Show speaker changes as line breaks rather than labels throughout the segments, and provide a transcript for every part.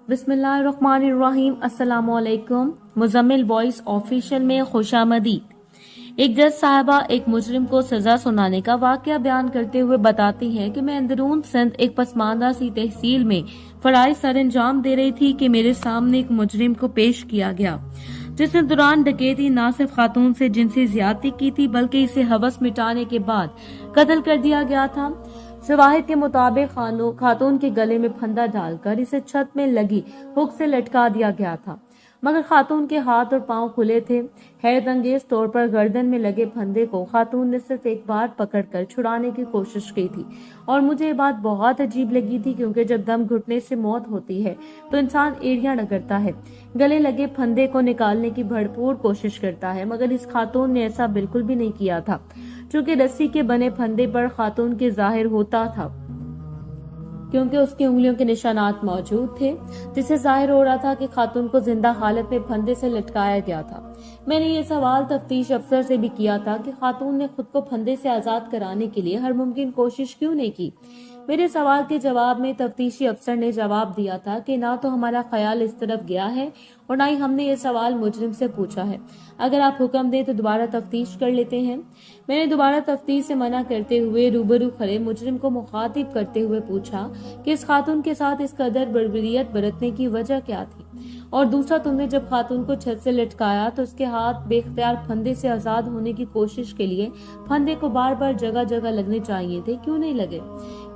बिस्मिल्लाहिर्रहमानिर्रहीम। अस्सलाम वालेकुम। मुजम्मिल वॉइस ऑफिशियल में खुशामदीद। एक जज साहिबा एक मुजरिम को सजा सुनाने का वाकया बयान करते हुए बताती हैं कि मैं अंदरून सिंध एक पसमानदा सी तहसील में फराइज सर अंजाम दे रही थी कि मेरे सामने एक मुजरिम को पेश किया गया जिसने दौरान डकैती न सिर्फ खातून से जिनसी ज्यादती की थी बल्कि इसे हवस मिटाने के बाद कत्ल कर दिया गया था। शवाहिद के मुताबिक खातून के गले में फंदा डालकर इसे छत में लगी हुक से लटका दिया गया था, मगर खातून के हाथ और पांव खुले थे। हैरत अंगेज तौर पर गर्दन में लगे फंदे को खातून ने सिर्फ एक बार पकड़कर छुड़ाने की कोशिश की थी और मुझे ये बात बहुत अजीब लगी थी, क्योंकि जब दम घुटने से मौत होती है तो इंसान एड़ियां रगड़ता है, गले लगे फंदे को निकालने की भरपूर कोशिश करता है, मगर इस खातून ने ऐसा बिल्कुल भी नहीं किया था। चूंकि रस्सी के बने फंदे पर खातून के जाहिर होता था क्योंकि उसकी उंगलियों के निशानात मौजूद थे, जिससे जाहिर हो रहा था कि खातून को जिंदा हालत में फंदे से लटकाया गया था। मैंने ये सवाल तफ्तीश अफसर से भी किया था कि खातून ने खुद को फंदे से आजाद कराने के लिए हर मुमकिन कोशिश क्यों नहीं की। मेरे सवाल के जवाब में तफ्तीशी अफसर ने जवाब दिया था कि ना तो हमारा ख्याल इस तरफ गया है और ना ही हमने ये सवाल मुजरिम से पूछा है। अगर आप हुक्म दें तो दोबारा तफ्तीश कर लेते हैं। मैंने दोबारा तफ्तीश से मना करते हुए रूबरू खड़े मुजरिम को मुखातिब करते हुए पूछा कि इस खातून के साथ इस कदर बर्बरियत बरतने की वजह क्या थी, और दूसरा, तुमने जब खातून को छत से लटकाया तो उसके हाथ बेख्तियार फंदे से आजाद होने की कोशिश के लिए फंदे को बार बार जगह जगह लगने चाहिए थे, क्यों नहीं लगे?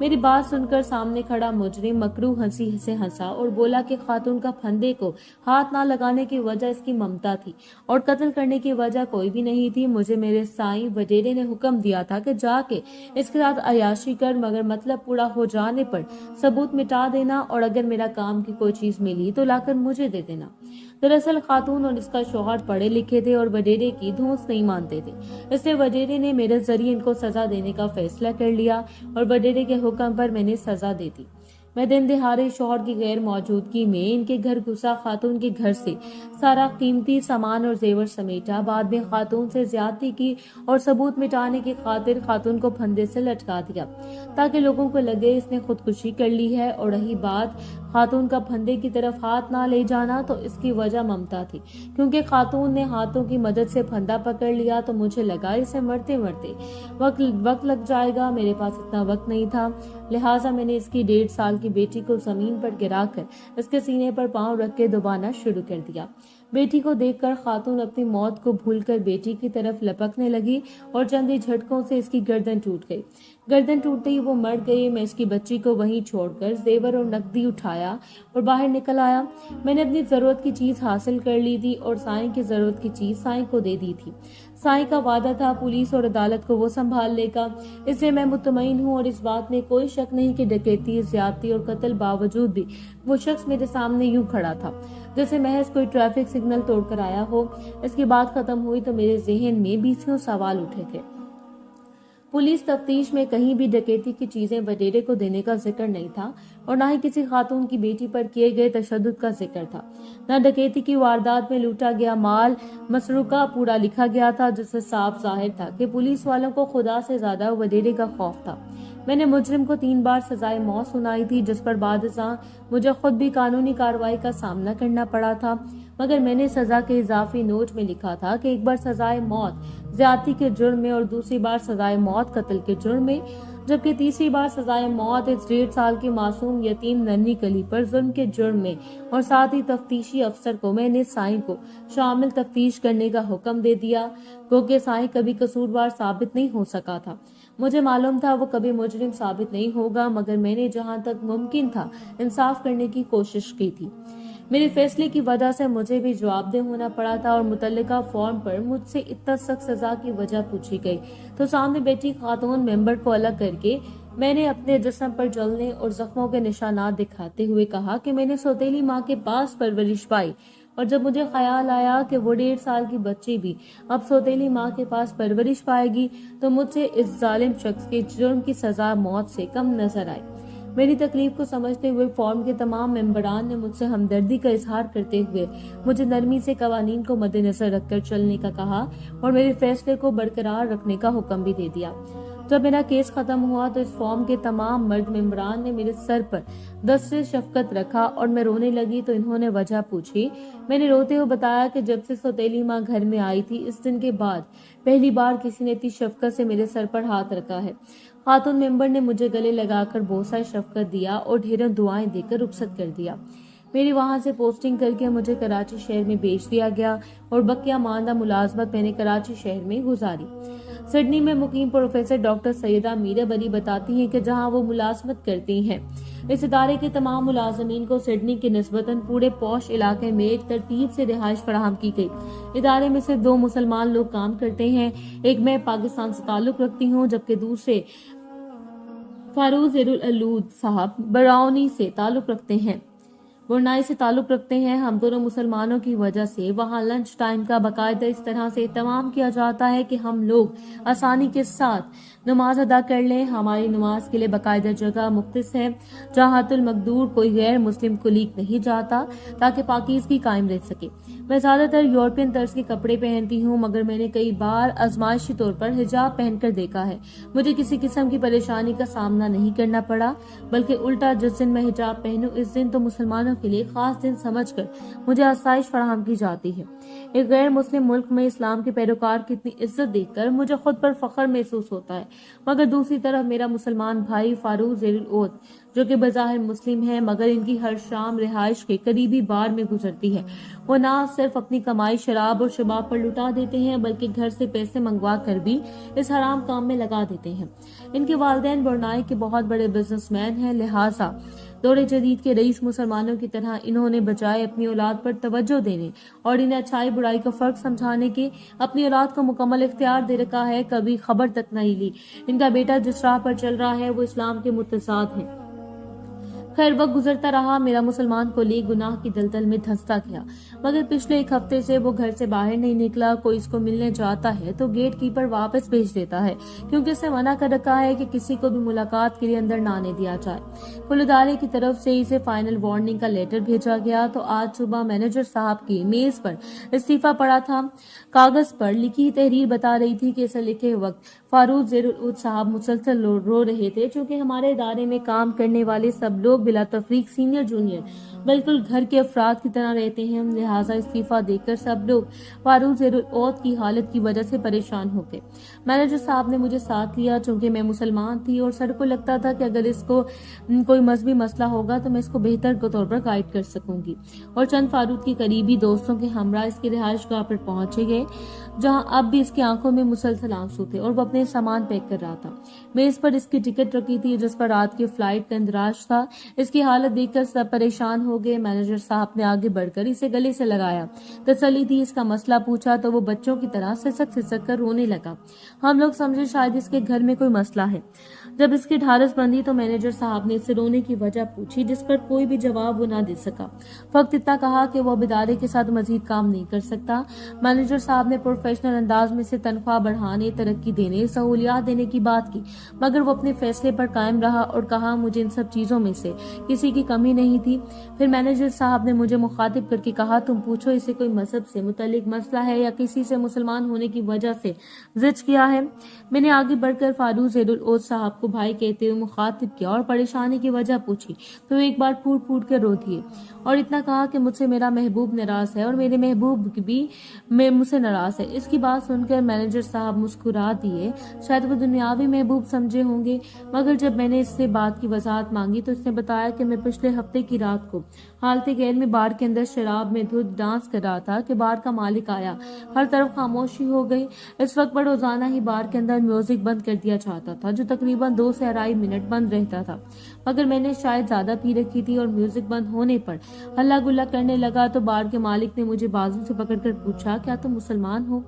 मेरी बात सुनकर सामने खड़ा मुजरिम मकरूह हंसी से हंसा और बोला कि खातून का फंदे को हाथ ना लगाने की वजह इसकी ममता थी और कत्ल करने की वजह कोई भी नहीं थी। मुझे मेरे साईं वडेरे ने हुक्म दिया था कि जाके इसके साथ अयाशी कर, मगर मतलब पूरा हो जाने पर सबूत मिटा देना और अगर मेरा काम की कोई चीज मिली तो लाकर मुझे दे देना। दरअसल खातून और इसका शौहर पढ़े लिखे थे और वडेरे की धौंस नहीं मानते थे, इसलिए वडेरे ने मेरे जरिए इनको सजा देने का फैसला कर लिया और वडेरे के हुक्म पर मैंने सजा दे दी। मैं दिन दिहाड़े शौहर की गैर मौजूदगी में इनके घर घुसा, खातून के घर से सारा कीमती सामान और जेवर समेटा, बाद में खातून से ज्यादती की और सबूत मिटाने की खातिर खातून को फंदे से लटका दिया ताकि लोगों को लगे इसने खुदकुशी कर ली है। और रही बात खातून का फंदे की तरफ हाथ ना ले जाना, तो इसकी वजह ममता थी, क्योंकि खातून ने हाथों की मदद से फंदा पकड़ लिया तो मुझे लगा इसे मरते मरते वक्त लग जाएगा। मेरे पास इतना वक्त नहीं था, लिहाजा मैंने इसकी 1.5 साल की बेटी को जमीन पर गिराकर इसके सीने पर पांव रख के दबाना शुरू कर दिया। बेटी को देखकर खातून अपनी मौत को भूलकर बेटी की तरफ लपकने लगी और चंद ही झटकों से इसकी गर्दन टूट गई। गर्दन टूटते ही वो मर गई। मैं इसकी बच्ची को वहीं छोड़कर जेवर और नकदी उठाया और बाहर निकल आया। मैंने अपनी जरूरत की चीज हासिल कर ली थी और साईं की जरूरत की चीज साईं को दे दी थी। साईं का वादा था पुलिस और अदालत को वो संभाल लेगा, इसलिए मैं मुतमईन हूँ और इस बात में कोई शक नहीं कि डकैती, ज्यादती और कत्ल बावजूद भी वो शख्स मेरे सामने यूं खड़ा था जैसे महज कोई ट्रैफिक सिग्नल तोड़कर आया हो। इसकी बात खत्म हुई तो मेरे जहन में 20 सवाल उठे थे। पुलिस तफ्तीश में कहीं भी डकैती की चीजें वडेरे को देने का जिक्र नहीं था और न ही किसी खातून की बेटी पर किए गए तशद्दुद का जिक्र था। न डकैती की वारदात में लूटा गया माल मसरूका पूरा लिखा गया था, जिससे साफ जाहिर था कि पुलिस वालों को खुदा से ज्यादा वडेरे का खौफ था। मैंने मुजरिम को 3 बार सजाए मौत सुनाई थी, जिस पर बादशाह मुझे खुद भी कानूनी कार्रवाई का सामना करना पड़ा था, मगर मैंने सजा के इजाफी नोट में लिखा था कि एक बार सजाए मौत ज्यादती के जुर्म में और दूसरी बार सजाए मौत कत्ल के जुर्म में, जबकि तीसरी बार सजाए मौत इस 1.5 साल की मासूम यतीम नन्ही कली पर जुर्म के जुर्म में। और साथ ही तफ्तीशी अफसर को मैंने साईं को शामिल तफ्तीश करने का हुक्म दे दिया, क्योंकि साईं कभी कसूरवार साबित नहीं हो सका था। मुझे मालूम था वो कभी मुजरिम साबित नहीं होगा, मगर मैंने जहां तक मुमकिन था इंसाफ करने की कोशिश की थी। मेरे फैसले की वजह से मुझे भी जवाबदेह होना पड़ा था और मुतल्लिका फॉर्म पर मुझसे इतना सख्त सजा की वजह पूछी गई तो सामने बैठी खातून मेंबर को अलग करके मैंने अपने जिस्म पर जलने और जख्मों के निशानात दिखाते हुए कहा कि मैंने सौतेली माँ के पास परवरिश पाई, और जब मुझे ख्याल आया कि वो 1.5 साल की बच्ची भी अब सौतेली माँ के पास परवरिश पाएगी तो मुझे इस जालिम शख्स के जुर्म की सजा मौत से कम नजर आई। मेरी तकलीफ को समझते हुए फॉर्म के तमाम मेंबरान ने मुझसे हमदर्दी का इजहार करते हुए मुझे नरमी से कवानीन को मद्देनजर रखकर चलने का कहा और मेरे फैसले को बरकरार रखने का हुक्म भी दे दिया। जब मेरा केस खत्म हुआ तो इस फॉर्म के तमाम मर्द मेंबरान ने मेरे सर पर दस्ते शफकत रखा और मैं रोने लगी तो इन्होंने वजह पूछी। मैंने रोते हुए बताया कि जब से सौतेली माँ घर में आई थी इस दिन के बाद पहली बार किसी ने इतनी शफकत से मेरे सर पर हाथ रखा है। खातून मेंबर ने मुझे गले लगाकर बहुत सारी शफकत दिया और ढेरों दुआएं देकर रुखसत कर दिया। मेरी वहां से पोस्टिंग करके मुझे कराची शहर में भेज दिया गया और बकिया मानदा मुलाजमत मैंने कराची शहर में गुजारी। सिडनी में मुकीम प्रोफेसर डॉक्टर सैयदा मीरा बरी बताती हैं कि जहां वो मुलाजमत करती हैं, इस इदारे के तमाम मुलाजमीन को सिडनी के निस्बतन पूरे पौश इलाके में एक तरतीब से रिहाइश फराहम की गई। इदारे में सिर्फ 2 मुसलमान लोग काम करते हैं। एक मैं पाकिस्तान से ताल्लुक रखती हूँ जबकि दूसरे फारूक ज़ेरुल-अलूद साहब बरौनी से ताल्लुक रखते हैं। हम दोनों मुसलमानों की वजह से वहाँ लंच टाइम का बाकायदा इस तरह से इत्माम किया जाता है कि हम लोग आसानी के साथ नमाज अदा कर लें। हमारी नमाज के लिए बाकायदा जगह मुख्तस है जहाँ हतुल मकदूर कोई गैर मुस्लिम कुलीग नहीं जाता ताकि पाकीज़गी कायम रह सके। मैं ज्यादातर यूरोपियन तर्ज के कपड़े पहनती हूँ मगर मैंने कई बार आजमाइशी तौर पर हिजाब पहनकर देखा है। मुझे किसी किस्म की परेशानी का सामना नहीं करना पड़ा, बल्कि उल्टा जिस दिन मैं हिजाब पहनूं इस दिन तो मुसलमानों के लिए खास दिन समझकर मुझे आसाइश फराहम की जाती है। एक गैर मुस्लिम मुल्क में इस्लाम के पैरोकार की इतनी इज्जत देखकर मुझे खुद पर फख्र महसूस होता है। मगर दूसरी तरफ मेरा मुसलमान भाई फारूक ज़ेरुल-अलूद जो कि बज़ाहिर मुस्लिम है मगर इनकी हर शाम रिहाइश के करीबी बार में गुजरती है, वो ना सिर्फ अपनी कमाई शराब और शबाब पर लुटा देते हैं बल्कि घर से पैसे मंगवा कर भी इस हराम काम में लगा देते हैं। इनके वालिदैन ब्रुनाई के बहुत बड़े बिजनेसमैन हैं, लिहाजा दौरे जदीद के रईस मुसलमानों की तरह इन्होंने बजाय अपनी औलाद पर तवज्जो देने और इन्हें अच्छाई बुराई का फर्क समझाने के अपनी औलाद को मुकम्मल इख्तियार दे रखा है। कभी खबर तक नहीं ली इनका बेटा जिस राह पर चल रहा है वो इस्लाम के मुतसाद है। खैर वक्त गुजरता रहा, मेरा मुसलमान कोलीग गुनाह की दलदल में धंसता गया। मगर पिछले 1 हफ्ते से वो घर से बाहर नहीं निकला। कोई इसको मिलने जाता है तो गेट कीपर वापस भेज देता है क्योंकि इसे मना कर रखा है कि किसी को भी मुलाकात के लिए अंदर ना आने दिया जाए। कुल इदारे की तरफ से इसे फाइनल वार्निंग का लेटर भेजा गया तो आज सुबह मैनेजर साहब की मेज पर इस्तीफा पड़ा था। कागज पर लिखी तहरीर बता रही थी कि इसे लिखे वक्त फारूक ज़ेरुल-अलूद साहब मुसलसल रो रहे थे। चूंकि हमारे इदारे में काम करने वाले सब लोग बिला तफरीक सीनियर जूनियर बिल्कुल घर के अफराद की तरह रहते हैं, लिहाजा इस्तीफा देकर सब लोग फारूक ज़ेरुल-अलूद की हालत की वजह से परेशान हो गए। मैनेजर साहब ने मुझे साथ लिया चूंकि मैं मुसलमान थी और सर को लगता था कि अगर इसको कोई मजहबी मसला होगा तो मैं इसको बेहतर के तौर पर गाइड कर सकूंगी। और चंद फारूक की करीबी दोस्तों के हमरा इसकी रिहाइश गाह पर पहुंचे गए जहां अब भी इसकी आंखों में मुसलसल आंसू थे और वो अपने सामान पैक कर रहा था। मेज पर इसकी टिकट रखी थी जिस पर रात की फ्लाइट का इंदराज था। इसकी हालत देखकर सब परेशान हो गए। मैनेजर साहब ने आगे बढ़कर इसे गले से लगाया, तसल्ली दी, इसका मसला पूछा तो वो बच्चों की तरह सिसक सिसक कर रोने लगा। हम लोग समझे शायद इसके घर में कोई मसला है। जब इसकी ढारस बंदी तो मैनेजर साहब ने इससे रोने की वजह पूछी जिस पर कोई भी जवाब वो ना दे सका। फक्त इतना कहा कि वो इदारे के साथ मजीद काम नहीं कर सकता। मैनेजर साहब ने प्रोफेशनल अंदाज में से तनख्वाह बढ़ाने, तरक्की देने, सहूलियात देने की बात की मगर वो अपने फैसले पर कायम रहा और कहा मुझे इन सब चीजों में से किसी की कमी नहीं थी। फिर मैनेजर साहब ने मुझे मुखातिब करके कहा तुम पूछो इसे कोई मजहब से मुतल्लिक मसला है या किसी से मुसलमान होने की वजह से जिद किया है। मैंने आगे बढ़कर फारूक ज़ेरुल-अलूद साहब को भाई कहते हुए मुखातिब किया और परेशानी की वजह पूछी तो एक बार फूट फूट कर रो दिए और इतना कहा कि मुझसे मेरा महबूब नाराज है और मेरे महबूब भी मुझसे नाराज है। इसकी बात सुनकर मैनेजर साहब मुस्कुरा दिए, शायद वो दुनियावी महबूब समझे होंगे। मगर जब मैंने इससे बात की वजाहत मांगी तो इसने बताया कि मैं पिछले हफ्ते की रात को हालत गैर में बार के अंदर शराब में धुत डांस कर रहा था कि बार का मालिक आया। हर तरफ खामोशी हो गई। इस वक्त पर रोजाना ही बार के अंदर म्यूजिक बंद कर दिया जाता था जो तकरीबन 2 से 2.5 मिनट बंद रहता था। मगर मैंने शायद ज्यादा पी रखी थी और म्यूजिक बंद होने पर हल्ला गुल्ला करने लगा तो बार के मालिक ने मुझे बाजू से पकड़कर पूछा क्या तुम मुसलमान हो?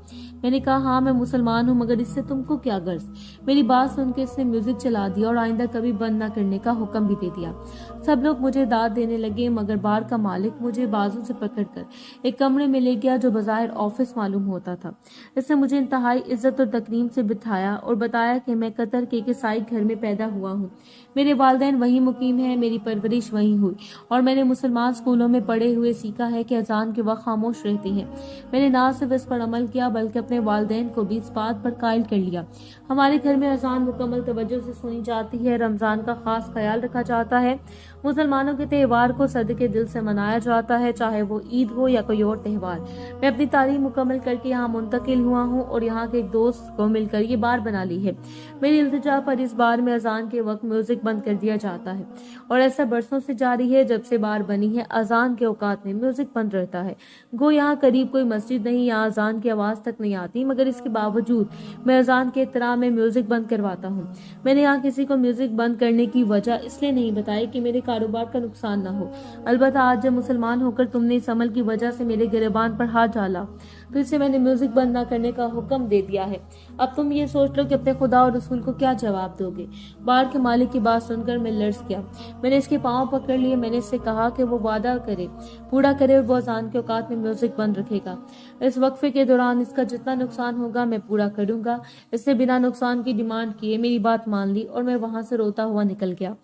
मैंने कहा हाँ मैं मुसलमान हूँ मगर इससे तुमको क्या गर्ज? मेरी बात सुनकर इसने म्यूजिक चला दिया और आइंदा कभी बंद न करने का हुक्म भी दे दिया। सब लोग मुझे दाद देने लगे मगर बार का मालिक मुझे बाजू से पकड़कर एक कमरे में ले गया जो बाज़ाहिर ऑफिस मालूम होता था। इसने मुझे इंतहाई इज्जत और तकरीम से बिठाया और बताया कि मैं कतर के ईसाई घर में पैदा हुआ हूँ। मेरे वालिदैन वहीं मुकीम है, मेरी परवरिश वहीं हुई और मैंने मुसलमान स्कूलों में पढ़े हुए सीखा है कि अजान के वक्त खामोश रहते हैं। मैंने ना सिर्फ इस पर अमल किया बल्कि अपने वालिदैन को भी इस बात पर कायल कर लिया। हमारे घर में अजान मुकम्मल तवज्जो से सुनी जाती है। रमजान का खास ख्याल रखा जाता है। मुसलमानों के त्यौहार को सदके दिल से मनाया जाता है, चाहे वो ईद हो या कोई और त्यौहार। मैं अपनी तालीम मुकम्मल करके यहाँ मुंतकिल हुआ हूँ और यहाँ के एक दोस्त को मिलकर ये बार बना ली है। मेरी इल्तिजा पर इस बार में अजान के वक्त म्यूजिक बंद कर दिया जाता है और ऐसा बरसों से जारी है। जब से बार बनी है अजान के औकात में म्यूजिक बंद रहता है। गो यहाँ करीब कोई मस्जिद नहीं, यहाँ अजान की आवाज तक नहीं आती, मगर इसके बावजूद मैं अजान के एहतराम में म्यूजिक बंद करवाता हूँ। मैंने यहाँ किसी को म्यूजिक बंद करने की वजह इसलिए नहीं बताई कि मेरे कारोबार का नुकसान न हो। अलबत्ता आज जब मुसलमान होकर तुमने इस अमल की वजह से मेरे गिरबान पर हाथ डाला तो इससे मैंने म्यूजिक बंद न करने का हुक्म दे दिया है। अब तुम ये सोच लो कि अपने खुदा और रसूल को क्या जवाब दोगे। बार के मालिक की बात सुनकर मैं लर्ज गया। मैंने इसके पांव पकड़ लिए। मैंने इससे कहा कि वो वादा करे, पूरा करे और वो अजान के औकात में म्यूजिक बंद रखेगा। इस वक्फे के दौरान इसका जितना नुकसान होगा मैं पूरा करूंगा। इसने बिना नुकसान की डिमांड किए मेरी बात मान ली और मैं वहां से रोता हुआ निकल गया।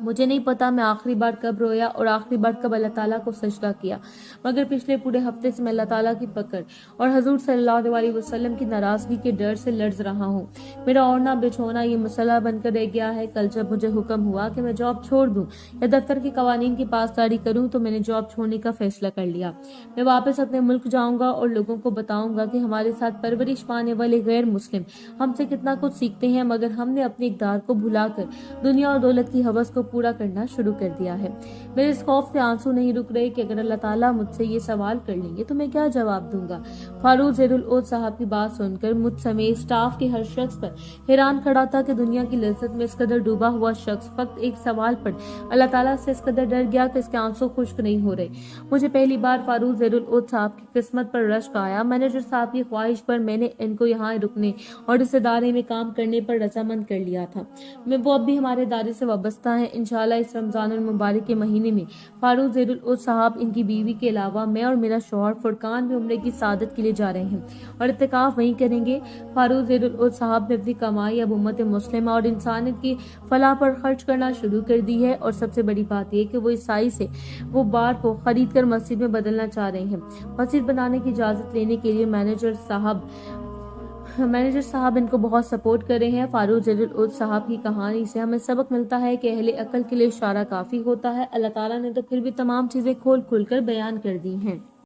मुझे नहीं पता मैं आखिरी बार कब रोया और आखिरी बार कब अल्लाह ताला को सजदा किया, मगर पिछले पूरे हफ्ते से मैं अल्लाह ताला की पकड़ और हजूर सल्लल्लाहु अलैहि वसल्लम की नाराजगी के डर से लर्ज रहा हूँ। मेरा ओढ़ना बिछोना ये मसला बनकर रह गया है। कल जब मुझे हुक्म हुआ कि मैं जॉब छोड़ दूं या दफ्तर के कवानीन की पासदारी करूं तो मैंने जॉब छोड़ने का फैसला कर लिया। मैं वापस अपने मुल्क जाऊंगा और लोगों को बताऊंगा कि हमारे साथ परवरिश पाने वाले गैर मुस्लिम हमसे कितना कुछ सीखते हैं, मगर हमने अपने इक़दार को भुलाकर दुनिया और दौलत की हवस को पूरा करना शुरू कर दिया है। मेरे इस खौफ से आंसू नहीं रुक रहे कि अगर अल्लाह ताला मुझसे ये सवाल कर लेंगे तो मैं क्या जवाब दूंगा। फारूक ज़ेरुल औद साहब की बात सुनकर मुझ समेत स्टाफ के हर शख्स पर हैरान खड़ा था कि दुनिया की लज्जत में इस कदर डूबा हुआ शख्स फक्त एक सवाल पर अल्लाह ताला से इस कदर डर गया कि इसके आंसू खुश्क नहीं हो रहे। मुझे पहली बार फारूक ज़ेरुल औद साहब की किस्मत पर रश्क आया। मैनेजर साहब की ख्वाहिश पर मैंने इनको यहाँ रुकने और इस इदारे में काम करने पर रजामंद कर लिया था। वो अब भी हमारे इदारे से वाबस्ता है। इंशाल्लाह इस रमजान मुबारक के महीने में फारूक ज़ेरुल औद साहब, इनकी बीवी के अलावा मैं और मेरा शौहर फुरकान भी उम्रे की सादत के लिए जा रहे हैं और इत्तिकाफ वहीं करेंगे। फारूक ज़ेरुल औद साहब ने अपनी कमाई अब उम्मत मुस्लिमा और इंसानियत की फलाह पर खर्च करना शुरू कर दी है और सबसे बड़ी बात यह कि वो ईसाई से वो बार को खरीद कर मस्जिद में बदलना चाह रहे हैं। मस्जिद बनाने की इजाजत लेने के लिए मैनेजर साहब इनको बहुत सपोर्ट कर रहे हैं। फारूक ज़ेरुल औद साहब की कहानी से हमें सबक मिलता है कि अहले अकल के लिए इशारा काफी होता है। अल्लाह ताला ने तो फिर भी तमाम चीजें खोल कर बयान कर दी हैं।